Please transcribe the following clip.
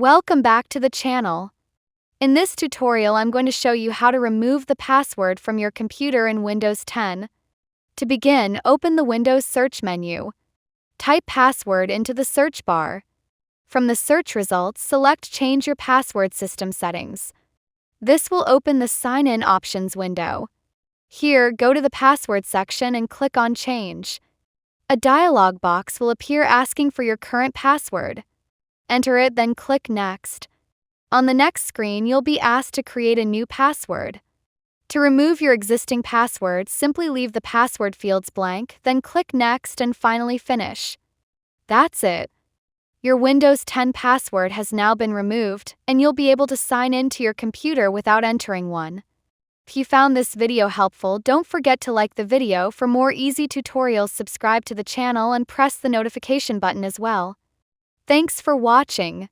Welcome back to the channel. In this tutorial, I'm going to show you how to remove the password from your computer in Windows 10. To begin, open the Windows search menu. Type password into the search bar. From the search results, select Change Your Password System Settings. This will open the Sign In Options window. Here, go to the Password section and click on Change. A dialog box will appear asking for your current password. Enter it, then click Next. On the next screen, you'll be asked to create a new password. To remove your existing password, simply leave the password fields blank, then click Next and finally Finish. That's it. Your Windows 10 password has now been removed, and you'll be able to sign in to your computer without entering one. If you found this video helpful, don't forget to like the video. For more easy tutorials, subscribe to the channel and press the notification button as well. Thanks for watching.